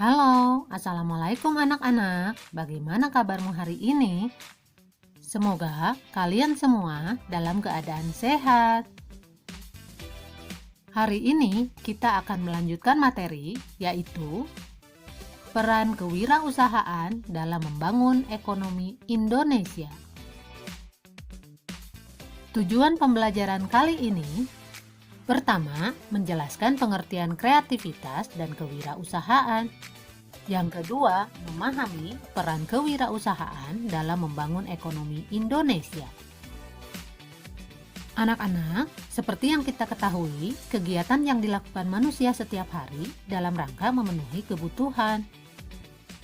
Halo, Assalamualaikum anak-anak. Bagaimana kabarmu hari ini? Semoga kalian semua dalam keadaan sehat. Hari ini kita akan melanjutkan materi, yaitu peran kewirausahaan dalam membangun ekonomi Indonesia. Tujuan pembelajaran kali ini, pertama, menjelaskan pengertian kreativitas dan kewirausahaan. Yang kedua, memahami peran kewirausahaan dalam membangun ekonomi Indonesia. Anak-anak, seperti yang kita ketahui, kegiatan yang dilakukan manusia setiap hari dalam rangka memenuhi kebutuhan.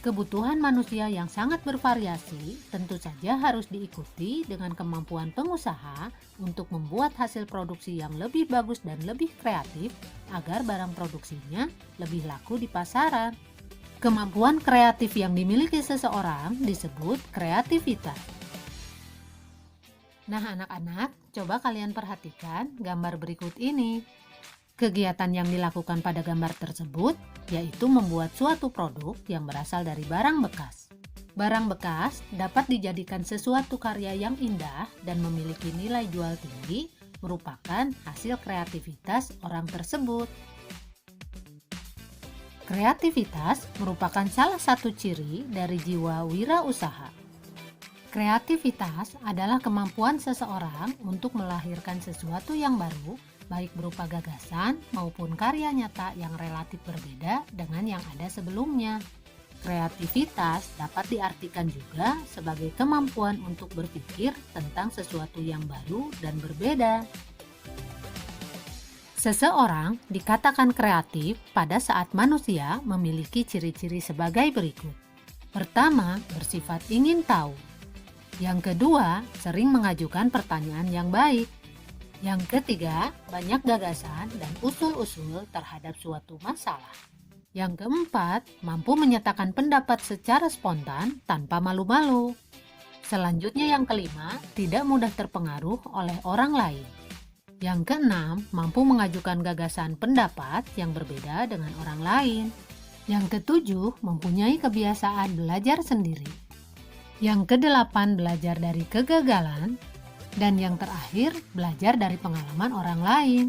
Kebutuhan manusia yang sangat bervariasi tentu saja harus diikuti dengan kemampuan pengusaha untuk membuat hasil produksi yang lebih bagus dan lebih kreatif agar barang produksinya lebih laku di pasaran. Kemampuan kreatif yang dimiliki seseorang disebut kreativitas. Nah, anak-anak, coba kalian perhatikan gambar berikut ini. Kegiatan yang dilakukan pada gambar tersebut yaitu membuat suatu produk yang berasal dari barang bekas. Barang bekas dapat dijadikan sesuatu karya yang indah dan memiliki nilai jual tinggi, merupakan hasil kreativitas orang tersebut. Kreativitas merupakan salah satu ciri dari jiwa wirausaha. Kreativitas adalah kemampuan seseorang untuk melahirkan sesuatu yang baru, baik berupa gagasan maupun karya nyata yang relatif berbeda dengan yang ada sebelumnya. Kreativitas dapat diartikan juga sebagai kemampuan untuk berpikir tentang sesuatu yang baru dan berbeda. Seseorang dikatakan kreatif pada saat manusia memiliki ciri-ciri sebagai berikut. Pertama, bersifat ingin tahu. Yang kedua, sering mengajukan pertanyaan yang baik. Yang ketiga, banyak gagasan dan usul-usul terhadap suatu masalah. Yang keempat, mampu menyatakan pendapat secara spontan tanpa malu-malu. Selanjutnya yang kelima, tidak mudah terpengaruh oleh orang lain. Yang keenam, mampu mengajukan gagasan pendapat yang berbeda dengan orang lain. Yang ketujuh, mempunyai kebiasaan belajar sendiri. Yang kedelapan, belajar dari kegagalan. Dan yang terakhir, belajar dari pengalaman orang lain.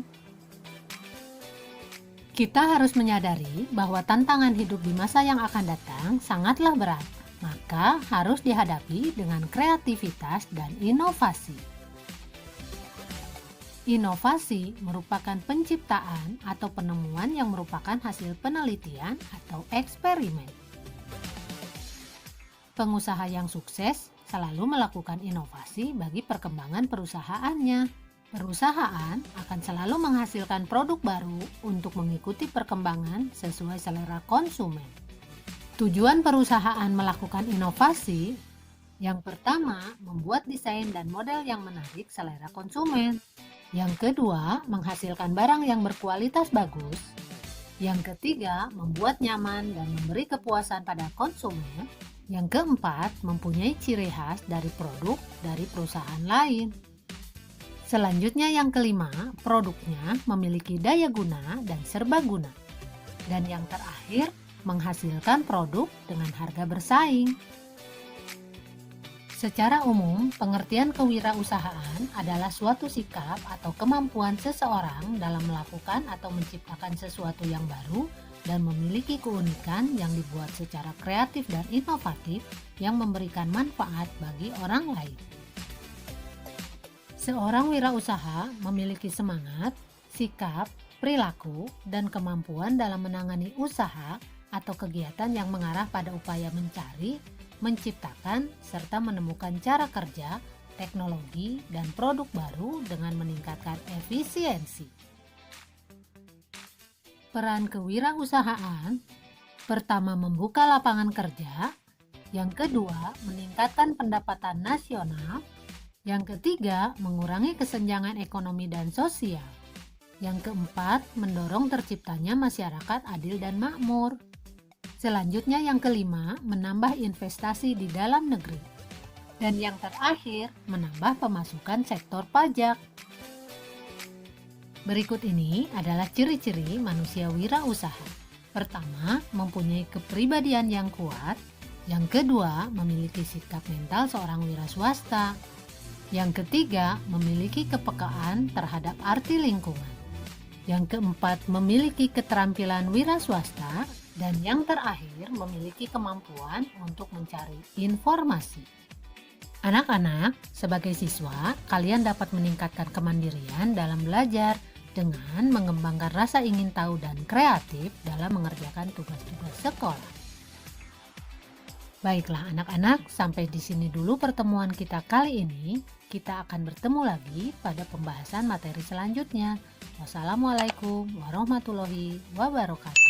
Kita harus menyadari bahwa tantangan hidup di masa yang akan datang sangatlah berat, maka harus dihadapi dengan kreativitas dan inovasi. Inovasi merupakan penciptaan atau penemuan yang merupakan hasil penelitian atau eksperimen. Pengusaha yang sukses selalu melakukan inovasi bagi perkembangan perusahaannya. Perusahaan akan selalu menghasilkan produk baru untuk mengikuti perkembangan sesuai selera konsumen. Tujuan perusahaan melakukan inovasi, yang pertama, membuat desain dan model yang menarik selera konsumen. Yang kedua, menghasilkan barang yang berkualitas bagus. Yang ketiga, membuat nyaman dan memberi kepuasan pada konsumen. Yang keempat, mempunyai ciri khas dari produk dari perusahaan lain. Selanjutnya yang kelima, produknya memiliki daya guna dan serbaguna. Dan yang terakhir, menghasilkan produk dengan harga bersaing. Secara umum, pengertian kewirausahaan adalah suatu sikap atau kemampuan seseorang dalam melakukan atau menciptakan sesuatu yang baru dan memiliki keunikan yang dibuat secara kreatif dan inovatif yang memberikan manfaat bagi orang lain. Seorang wirausaha memiliki semangat, sikap, perilaku, dan kemampuan dalam menangani usaha atau kegiatan yang mengarah pada upaya mencari, menciptakan, serta menemukan cara kerja, teknologi, dan produk baru dengan meningkatkan efisiensi. Peran kewirausahaan, pertama membuka lapangan kerja, yang kedua meningkatkan pendapatan nasional, yang ketiga mengurangi kesenjangan ekonomi dan sosial, yang keempat mendorong terciptanya masyarakat adil dan makmur. Selanjutnya yang kelima, menambah investasi di dalam negeri. Dan yang terakhir, menambah pemasukan sektor pajak. Berikut ini adalah ciri-ciri manusia wirausaha. Pertama, mempunyai kepribadian yang kuat. Yang kedua, memiliki sikap mental seorang wira swasta. Yang ketiga, memiliki kepekaan terhadap arti lingkungan. Yang keempat, memiliki keterampilan wira swasta. Dan yang terakhir, memiliki kemampuan untuk mencari informasi. Anak-anak, sebagai siswa, kalian dapat meningkatkan kemandirian dalam belajar dengan mengembangkan rasa ingin tahu dan kreatif dalam mengerjakan tugas-tugas sekolah. Baiklah anak-anak, sampai di sini dulu pertemuan kita kali ini. Kita akan bertemu lagi pada pembahasan materi selanjutnya. Wassalamualaikum warahmatullahi wabarakatuh.